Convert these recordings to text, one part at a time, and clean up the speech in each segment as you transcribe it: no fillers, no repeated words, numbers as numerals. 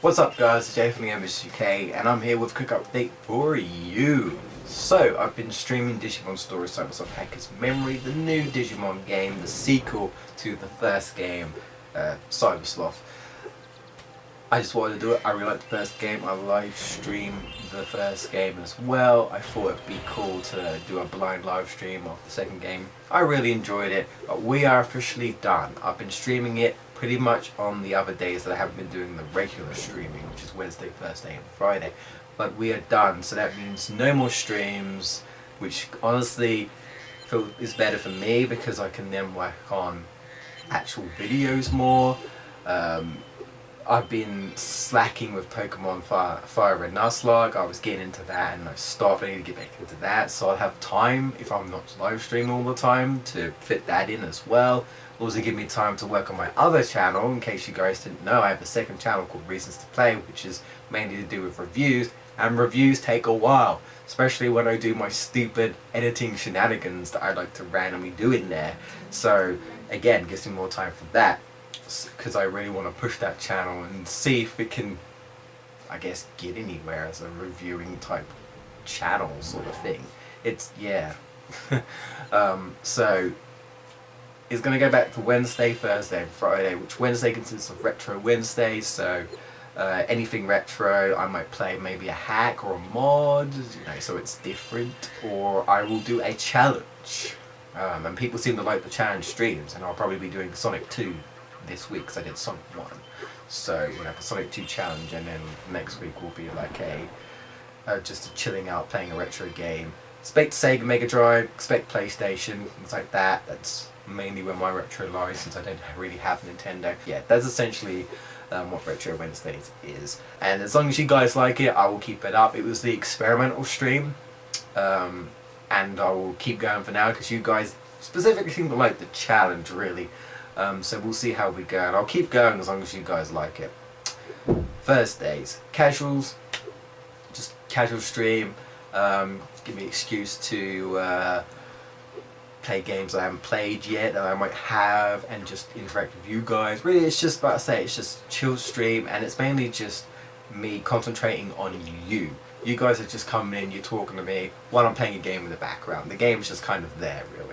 What's up guys, it's Jay from Gamebustersjai and I'm here with a quick update for you. So, I've been streaming Digimon Story Cyber Hacker's Memory, the new Digimon game, the sequel to the first game, Cyber Sloth. I just wanted to do it. I really liked the first game. I live streamed the first game as well. I thought it'd be cool to do a blind live stream of the second game. I really enjoyed it, but we are officially done. I've been streaming it pretty much on the other days that I haven't been doing the regular streaming, which is Wednesday, Thursday and Friday. But we are done, so that means no more streams, which honestly is better for me because I can then work on actual videos more. I've been slacking with Pokemon Fire and Nuzlocke. I was getting into that and I stopped. I need to get back into that, so I'll have time, if I'm not live streaming all the time, to fit that in as well. Also give me time to work on my other channel. In case you guys didn't know, I have a second channel called Reasons to Play, which is mainly to do with reviews, and reviews take a while, especially when I do my stupid editing shenanigans that I like to randomly do in there. So again, gives me more time for that, because I really want to push that channel and see if it can, I guess, get anywhere as a reviewing type channel sort of thing. It's, yeah. So it's going to go back to Wednesday, Thursday and Friday, which Wednesday consists of Retro Wednesdays, so anything retro. I might play maybe a hack or a mod, so it's different, or I will do a challenge. And people seem to like the challenge streams, and I'll probably be doing Sonic 2 this week because I did Sonic 1. So we'll have a Sonic 2 challenge, and then next week will be like just a chilling out playing a retro game. Expect Sega Mega Drive, expect PlayStation, things like that. That's mainly where my retro lies, since I don't really have Nintendo. Yeah, that's essentially what Retro Wednesdays is. And as long as you guys like it, I will keep it up. It was the experimental stream, and I will keep going for now because you guys specifically seem to like the challenge, really. So we'll see how we go, and I'll keep going as long as you guys like it. Thursdays, casuals, just casual stream. Give me an excuse to play games I haven't played yet that I might have, and just interact with you guys. Really, it's just, like I say, it's just chill stream, and it's mainly just me concentrating on you. You guys are just coming in, you're talking to me while I'm playing a game in the background. The game's just kind of there, really,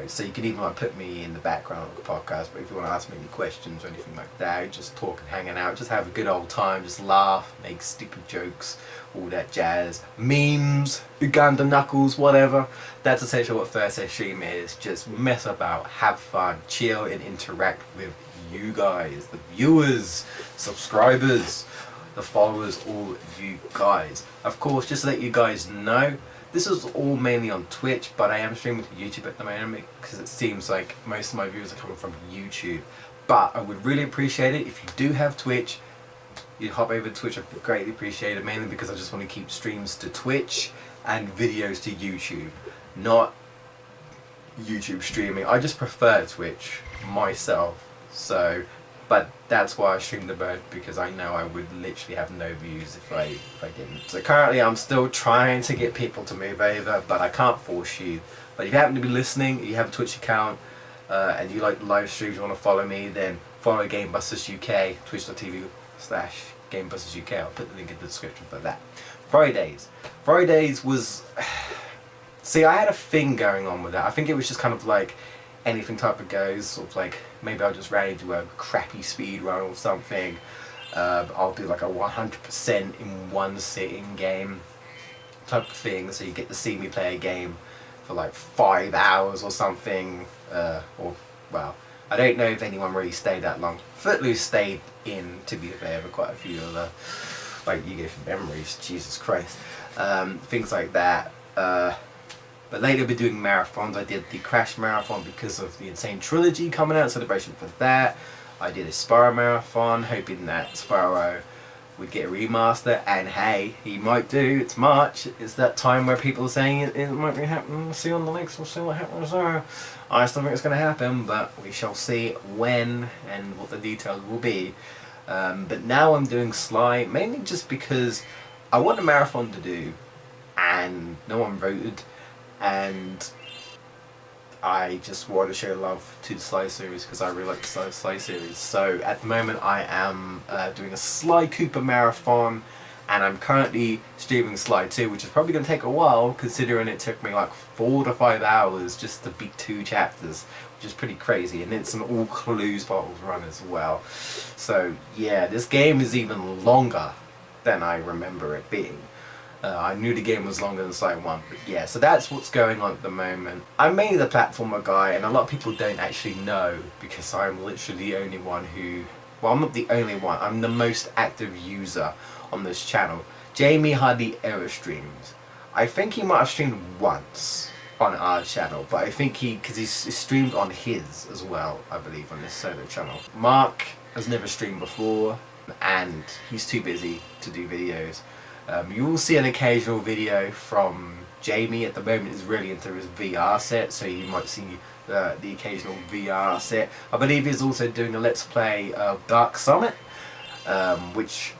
so you can even like put me in the background of the podcast, but if you want to ask me any questions or anything like that, just talking, hanging out, just have a good old time, just laugh, make stupid jokes, all that jazz, memes, Uganda knuckles, whatever. That's essentially what Thursday stream is. Just mess about, have fun, chill and interact with you guys, the viewers, subscribers, the followers, all you guys. Of course, just to let you guys know, this is all mainly on Twitch, but I am streaming to YouTube at the moment because it seems like most of my viewers are coming from YouTube. But I would really appreciate it if you do have Twitch, you hop over to Twitch. I'd greatly appreciate it, mainly because I just want to keep streams to Twitch and videos to YouTube, not YouTube streaming. I just prefer Twitch myself, so. But that's why I stream the bird, because I know I would literally have no views if I didn't. So currently I'm still trying to get people to move over, but I can't force you. But if you happen to be listening, you have a Twitch account, and you like the live streams, you want to follow me, then follow GamebustersUK, twitch.tv/GamebustersUK. I'll put the link in the description for that. Fridays was... See, I had a thing going on with that. I think it was just kind of like anything type of goes, sort of like, maybe I'll just randomly do a crappy speed run or something. I'll do like a 100% in one sitting game type of thing, so you get to see me play a game for like 5 hours or something. Well, I don't know if anyone really stayed that long. Footloose stayed in, to be fair, for quite a few of the, like, you go for memories, Jesus Christ. Things like that. But later we'll be doing marathons. I did the Crash Marathon because of the Insane Trilogy coming out, celebration for that. I did a Spyro Marathon, hoping that Spyro would get a remaster, and hey, he might do. It's March. It's that time where people are saying it might be happening. We'll see on the links, we'll see what happens there. I still think it's going to happen, but we shall see when and what the details will be. But now I'm doing Sly, mainly just because I want a marathon to do, and no one voted. And I just want to show love to the Sly series because I really like the Sly series. So at the moment I am doing a Sly Cooper marathon, and I'm currently streaming Sly 2, which is probably going to take a while considering it took me like 4 to 5 hours just to beat 2 chapters, which is pretty crazy, and it's an all clues bottles run as well. So yeah, this game is even longer than I remember it being. I knew the game was longer than Sly 1, but yeah, so that's what's going on at the moment. I'm mainly the platformer guy, and a lot of people don't actually know because I'm literally the only one who, well, I'm not the only one, I'm the most active user on this channel. Jamie hardly ever streams. I think he might have streamed once on our channel, but I think because he's streamed on his as well, I believe, on his solo channel. Mark has never streamed before, and he's too busy to do videos. You will see an occasional video from Jamie. At the moment he's really into his VR set, so you might see the occasional VR set. I believe he's also doing a Let's Play of Dark Summit, which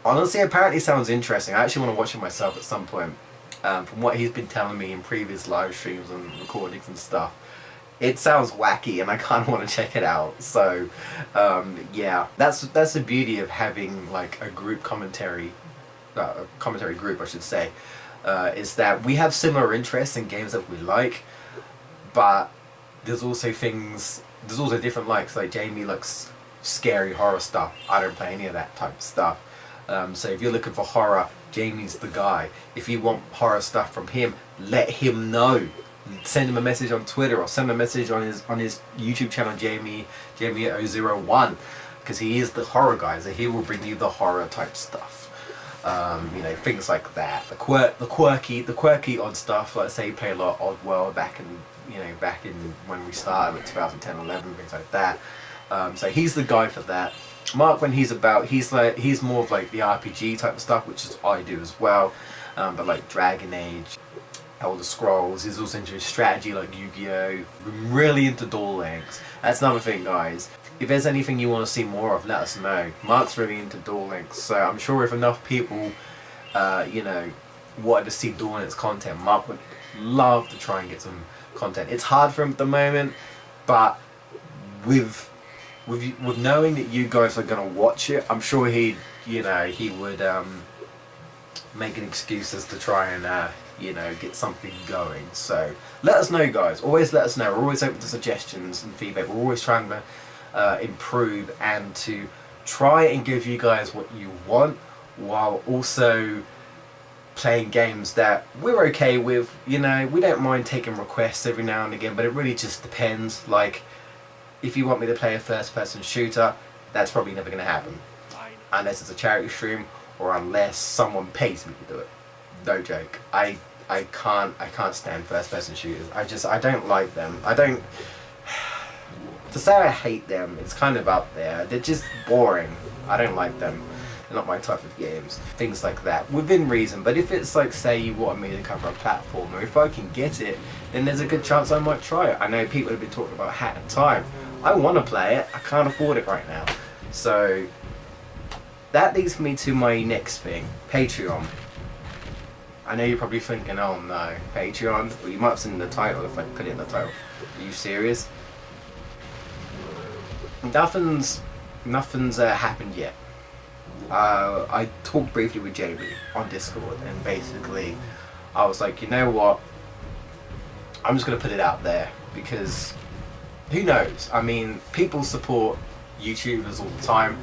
honestly apparently sounds interesting. I actually want to watch it myself at some point. From what he's been telling me in previous live streams and recordings and stuff, it sounds wacky and I kind of want to check it out. So yeah, that's the beauty of having like a group commentary group, I should say, is that we have similar interests in games that we like, but there's also different likes. Like Jamie likes scary horror stuff. I don't play any of that type of stuff. So if you're looking for horror, Jamie's the guy. If you want horror stuff from him, let him know. Send him a message on Twitter or send him a message on his YouTube channel, Jamie001, because he is the horror guy, so he will bring you the horror type stuff. You know, things like that. The quirky odd stuff. Like say you play a lot of Oddworld back in when we started, like 2010, 11, things like that. So he's the guy for that. Mark, when he's more of like the RPG type of stuff, which is I do as well. But like Dragon Age, Elder Scrolls. He's also into strategy like Yu-Gi-Oh! Really into Duel Links. That's another thing, guys. If there's anything you want to see more of, let us know. Mark's really into Duel Links, so I'm sure if enough people, wanted to see Duel Links content, Mark would love to try and get some content. It's hard for him at the moment, but with knowing that you guys are gonna watch it, I'm sure he would make an excuse as to try and get something going. So let us know, guys. Always let us know. We're always open to suggestions and feedback. We're always trying to improve and to try and give you guys what you want, while also playing games that we're okay with. We don't mind taking requests every now and again, but it really just depends. Like, if you want me to play a first-person shooter, that's probably never going to happen unless it's a charity stream or unless someone pays me to do it. No joke. I can't stand first-person shooters. I don't like them. To say I hate them, it's kind of up there. They're just boring. I don't like them. They're not my type of games. Things like that, within reason. But if it's like, say you want me to cover a platform, or if I can get it, then there's a good chance I might try it. I know people have been talking about Hat in Time. I want to play it. I can't afford it right now. So that leads me to my next thing, Patreon. I know you're probably thinking, oh no, Patreon? Well, you might have seen the title if I put it in the title. Are you serious? Nothing's happened yet. I talked briefly with Jamie on Discord, and basically I was like, you know what, I'm just going to put it out there, because who knows? I mean, people support YouTubers all the time.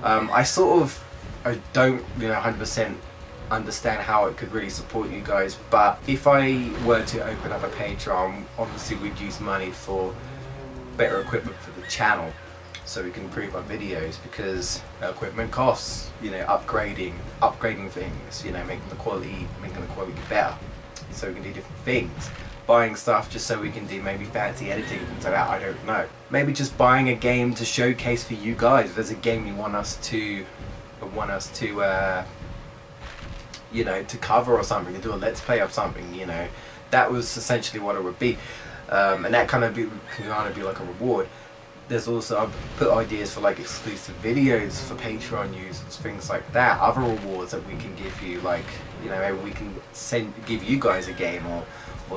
I don't 100% understand how it could really support you guys, but if I were to open up a Patreon, obviously we'd use money for better equipment for the channel, so we can improve our videos, because equipment costs, upgrading things, making the quality better, so we can do different things. Buying stuff just so we can do maybe fancy editing, things like that, I don't know. Maybe just buying a game to showcase for you guys. If there's a game you want us to cover or something, to do a let's play of something, that was essentially what it would be. And that can kind of be like a reward. there's also, I've put ideas for like exclusive videos for Patreon users, things like that. Other rewards that we can give you, like, you know, maybe we can give you guys a game or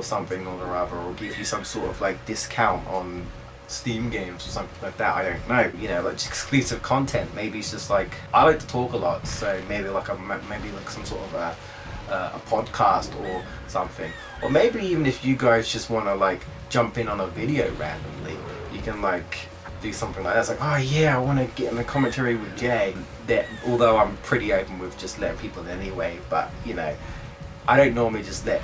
something or other, or give you some sort of like discount on Steam games or something like that. I don't know, you know, like just exclusive content. Maybe it's just like, I like to talk a lot, so maybe like some sort of a podcast or something. Or maybe even if you guys just want to like jump in on a video randomly, you can like do something like that. It's like, oh yeah, I want to get in a commentary with Jay. That, although I'm pretty open with just letting people in anyway, but you know, I don't normally just let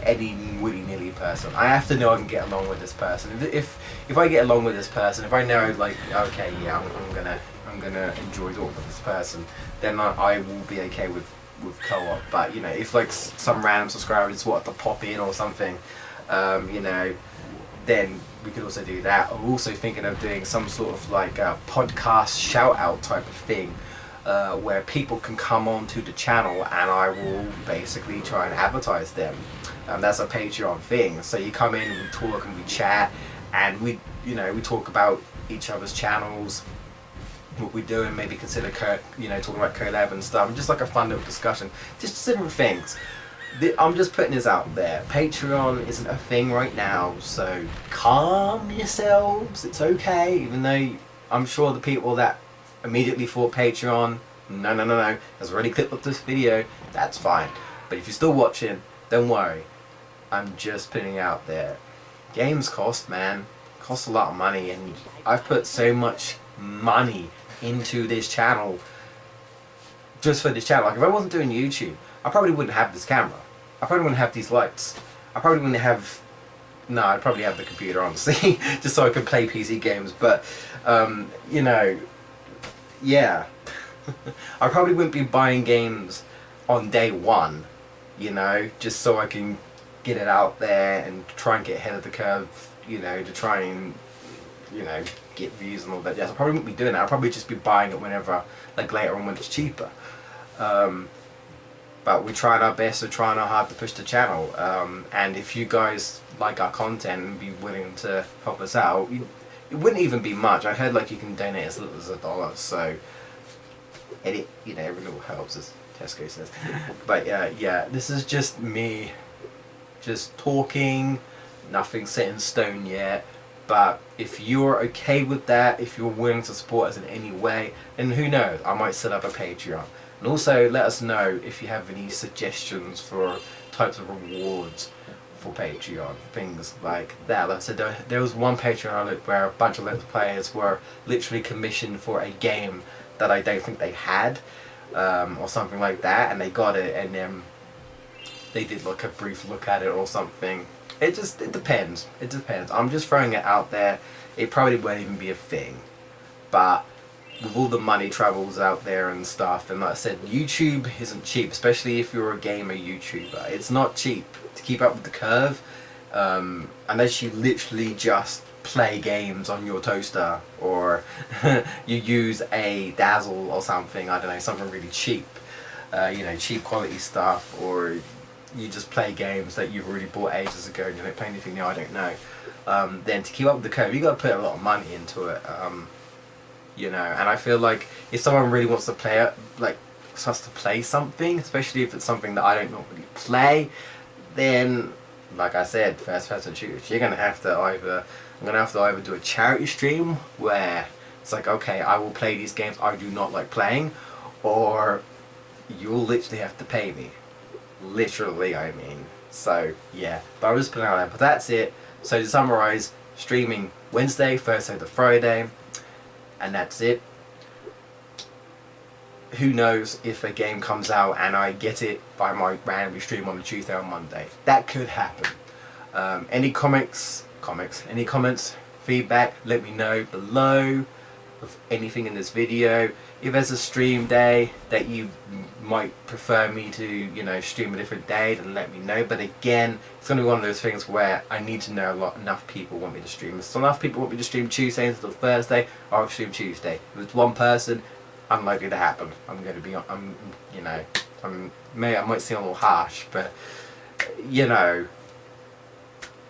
any willy-nilly person. I have to know I can get along with this person. If I get along with this person, if I know like, okay, yeah, I'm gonna enjoy talking with this person, then I will be okay with co-op. But you know, if like some random subscriber just want to pop in or something, you know, then we could also do that. I'm also thinking of doing some sort of like a podcast shout out type of thing, where people can come onto the channel and I will basically try and advertise them. That's a Patreon thing. So you come in, we talk and we chat, and we talk about each other's channels, what we're doing, maybe consider talking about collab and stuff, and just like a fun little discussion, just different things. I'm just putting this out there. Patreon isn't a thing right now, so calm yourselves. It's okay, even though I'm sure the people that immediately thought Patreon, no, has already clicked up this video, that's fine. But if you're still watching, don't worry. I'm just putting it out there. Games cost, man. Cost a lot of money, and I've put so much money into this channel just for this channel. Like if I wasn't doing YouTube, I probably wouldn't have this camera. I probably wouldn't have these lights. I probably wouldn't have... No, I'd probably have the computer, honestly, just so I could play PC games. But, you know, yeah. I probably wouldn't be buying games on day one, you know, just so I can get it out there and try and get ahead of the curve, you know, to try and, you know, get views and all that. Yes, I probably wouldn't be doing that. I'd probably just be buying it whenever, like later on when it's cheaper. But we're trying our best, we're trying our hard to push the channel, and if you guys like our content and be willing to help us out, it wouldn't even be much. I heard like you can donate as little as $1, so it, you know, every little helps, as Tesco says. But yeah, this is just me just talking, nothing set in stone yet. But if you're okay with that, if you're willing to support us in any way, then who knows, I might set up a Patreon. And also let us know if you have any suggestions for types of rewards for Patreon, things like that. Like I said, there was one Patreon I looked where a bunch of Let's Players were literally commissioned for a game that I don't think they had, or something like that, and they got it, and then they did like a brief look at it or something. It depends. It depends. I'm just throwing it out there. It probably won't even be a thing, but with all the money travels out there and stuff, and like I said, YouTube isn't cheap, especially if you're a gamer YouTuber. It's not cheap to keep up with the curve, unless you literally just play games on your toaster, or you use a Dazzle or something, I don't know, something really cheap, you know, cheap quality stuff, or you just play games that you've already bought ages ago and you don't play anything new, I don't know. Then to keep up with the curve, you got to put a lot of money into it. You know, and I feel like if someone really wants to play it, like us to play something, especially if it's something that I don't normally play, then, like I said, first person shooters, I'm gonna have to either do a charity stream where it's like, okay, I will play these games I do not like playing, or you'll literally have to pay me. Literally, I mean. So yeah, but I'll just put it out there. But that's it. So to summarize, streaming Wednesday, Thursday to Friday. And that's it. Who knows if a game comes out and I get it by my randomly stream on a Tuesday or Monday. That could happen. Any any comments, feedback, let me know below of anything in this video. If there's a stream day that you might prefer me to, you know, stream a different day, then let me know. But again, it's going to be one of those things where I need to know enough people want me to stream. If enough people want me to stream Tuesday instead of Thursday, I'll stream Tuesday. If it's one person, unlikely to happen. I might seem a little harsh, but you know,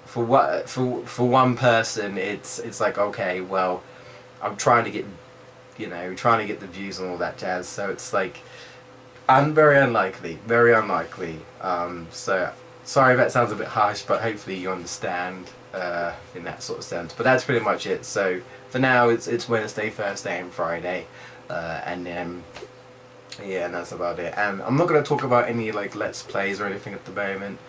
for one person, it's like, okay, well, I'm trying to get, trying to get the views and all that jazz. So it's like, I'm very unlikely, very unlikely. So sorry if that sounds a bit harsh, but hopefully you understand in that sort of sense. But that's pretty much it. So for now, it's Wednesday, Thursday, and Friday, and then yeah, and that's about it. And I'm not gonna talk about any like let's plays or anything at the moment.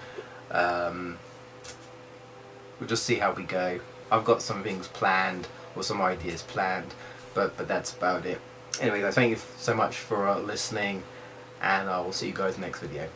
We'll just see how we go. I've got some things planned or some ideas planned, but that's about it. Anyway, guys, thank you so much for listening, and I will see you guys next video.